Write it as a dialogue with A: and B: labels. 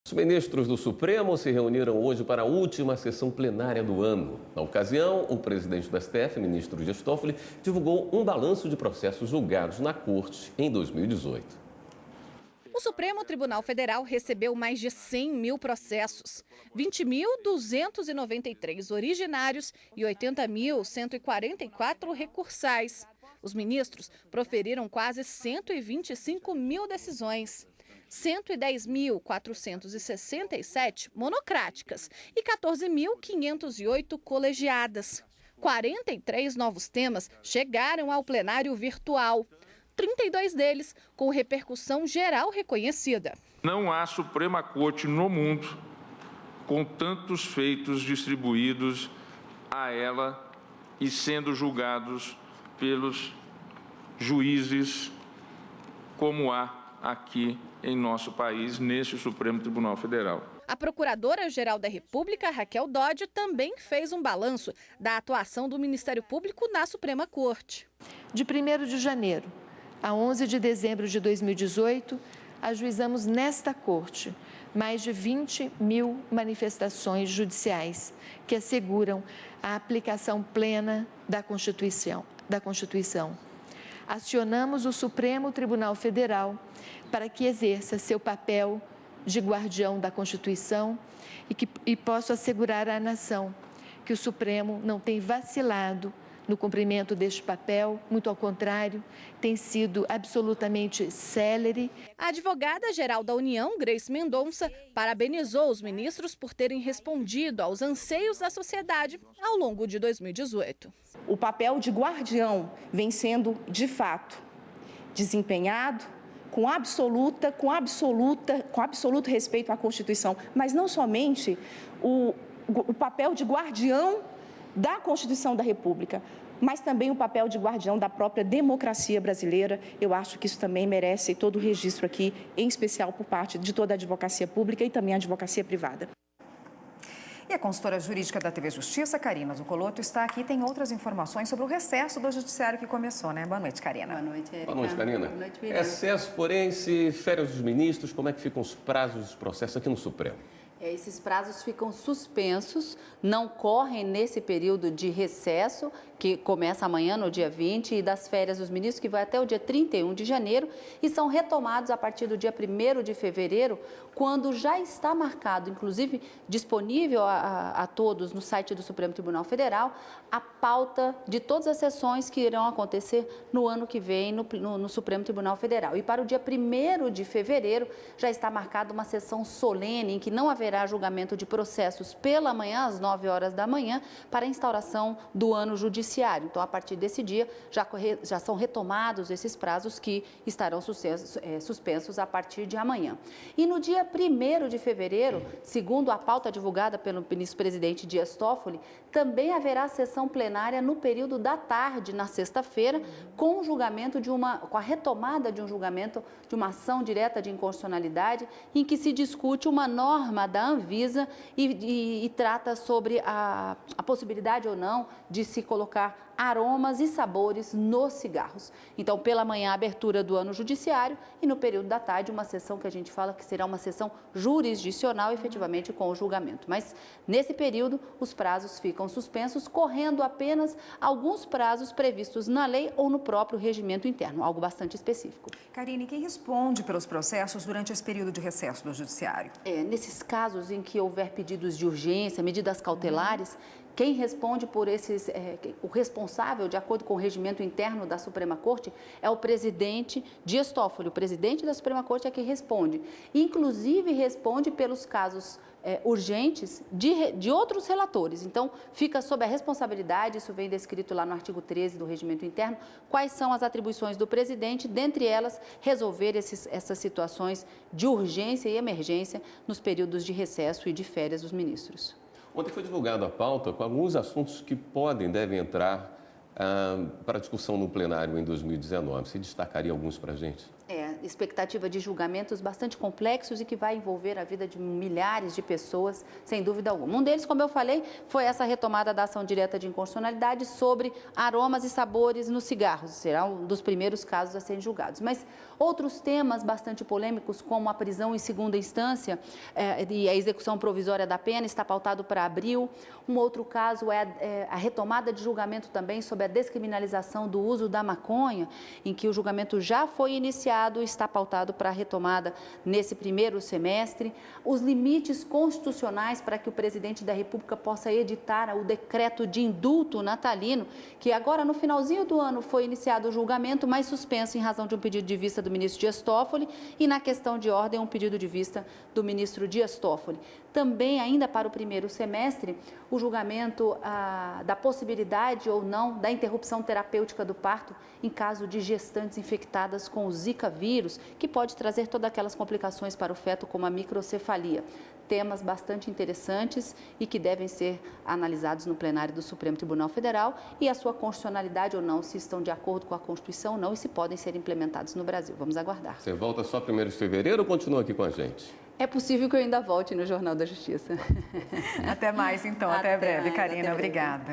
A: Os ministros do Supremo se reuniram hoje para a última sessão plenária do ano. Na ocasião, o presidente do STF, ministro Dias Toffoli, divulgou um balanço de processos julgados na Corte em 2018.
B: O Supremo Tribunal Federal recebeu mais de 100 mil processos, 20.293 originários e 80.144 recursais. Os ministros proferiram quase 125 mil decisões. 110.467 monocráticas e 14.508 colegiadas. 43 novos temas chegaram ao plenário virtual, 32 deles com repercussão geral reconhecida.
C: Não há Suprema Corte no mundo com tantos feitos distribuídos a ela e sendo julgados pelos juízes como há aqui em nosso país, neste Supremo Tribunal Federal.
B: A Procuradora-Geral da República, Raquel Dodge, também fez um balanço da atuação do Ministério Público na Suprema Corte.
D: De 1º de janeiro a 11 de dezembro de 2018, ajuizamos nesta Corte mais de 20 mil manifestações judiciais que asseguram a aplicação plena da Constituição. Acionamos o Supremo Tribunal Federal para que exerça seu papel de guardião da Constituição e posso assegurar à nação que o Supremo não tem vacilado no cumprimento deste papel, muito ao contrário, tem sido absolutamente célere.
B: A advogada-geral da União, Grace Mendonça, parabenizou os ministros por terem respondido aos anseios da sociedade ao longo de 2018.
E: O papel de guardião vem sendo, de fato, desempenhado com absoluto respeito à Constituição, mas não somente o papel de guardião da Constituição da República, mas também o papel de guardião da própria democracia brasileira. Eu acho que isso também merece todo o registro aqui, em especial por parte de toda a advocacia pública e também a advocacia privada.
F: E a consultora jurídica da TV Justiça, Karina Zucolotto, está aqui e tem outras informações sobre o recesso do judiciário que começou, né? Boa noite, Karina.
G: Boa noite, Erika.
A: Boa noite, Karina.
G: Boa noite,
A: Recesso forense, férias dos ministros, como é que ficam os prazos dos processos aqui no Supremo?
G: Esses prazos ficam suspensos, não correm nesse período de recesso, que começa amanhã, no dia 20, e das férias dos ministros, que vai até o dia 31 de janeiro, e são retomados a partir do dia 1º de fevereiro, quando já está marcado, inclusive disponível a todos no site do Supremo Tribunal Federal, a pauta de todas as sessões que irão acontecer no ano que vem no Supremo Tribunal Federal. E para o dia 1º de fevereiro já está marcada uma sessão solene, em que não haverá julgamento de processos pela manhã, às 9 horas da manhã, para a instauração do ano judiciário. Então, a partir desse dia, já são retomados esses prazos que estarão suspensos a partir de amanhã. E no dia 1º de fevereiro, segundo a pauta divulgada pelo ministro-presidente Dias Toffoli, também haverá sessão plenária no período da tarde, na sexta-feira, com a retomada de um julgamento de uma ação direta de inconstitucionalidade, em que se discute uma norma da Anvisa e trata sobre a possibilidade ou não de se colocar aromas e sabores nos cigarros. Então, pela manhã, a abertura do ano judiciário e no período da tarde, uma sessão que a gente fala que será uma sessão jurisdicional, efetivamente, com o julgamento. Mas, nesse período, os prazos ficam suspensos, correndo apenas alguns prazos previstos na lei ou no próprio regimento interno, algo bastante específico.
F: Karine, quem responde pelos processos durante esse período de recesso do judiciário?
G: Nesses casos em que houver pedidos de urgência, medidas cautelares, quem responde por o responsável, de acordo com o regimento interno da Suprema Corte, é o presidente Dias Toffoli. O presidente da Suprema Corte é quem responde. Inclusive, responde pelos casos urgentes de outros relatores. Então, fica sob a responsabilidade, isso vem descrito lá no artigo 13 do regimento interno, quais são as atribuições do presidente, dentre elas, resolver essas situações de urgência e emergência nos períodos de recesso e de férias dos ministros.
A: Ontem foi divulgada a pauta com alguns assuntos que devem entrar para discussão no plenário em 2019. Você destacaria alguns para a gente?
G: expectativa de julgamentos bastante complexos e que vai envolver a vida de milhares de pessoas, sem dúvida alguma. Um deles, como eu falei, foi essa retomada da ação direta de inconstitucionalidade sobre aromas e sabores nos cigarros. Será um dos primeiros casos a serem julgados. Mas outros temas bastante polêmicos, como a prisão em segunda instância e a execução provisória da pena, está pautado para abril. Um outro caso é a retomada de julgamento também sobre a descriminalização do uso da maconha, em que o julgamento já foi iniciado e está pautado para a retomada nesse primeiro semestre. Os limites constitucionais para que o presidente da República possa editar o decreto de indulto natalino, que agora no finalzinho do ano foi iniciado o julgamento, mas suspenso em razão de um pedido de vista do ministro Dias Toffoli e na questão de ordem um pedido de vista do ministro Dias Toffoli. Também, ainda para o primeiro semestre, o julgamento da possibilidade ou não da interrupção terapêutica do parto em caso de gestantes infectadas com o Zika vírus, que pode trazer todas aquelas complicações para o feto, como a microcefalia. Temas bastante interessantes e que devem ser analisados no plenário do Supremo Tribunal Federal e a sua constitucionalidade ou não, se estão de acordo com a Constituição ou não e se podem ser implementados no Brasil. Vamos aguardar.
A: Você volta só 1º de fevereiro ou continua aqui com a gente?
G: É possível que eu ainda volte no Jornal da Justiça.
F: Até mais, então. Até breve, Karina. Obrigada.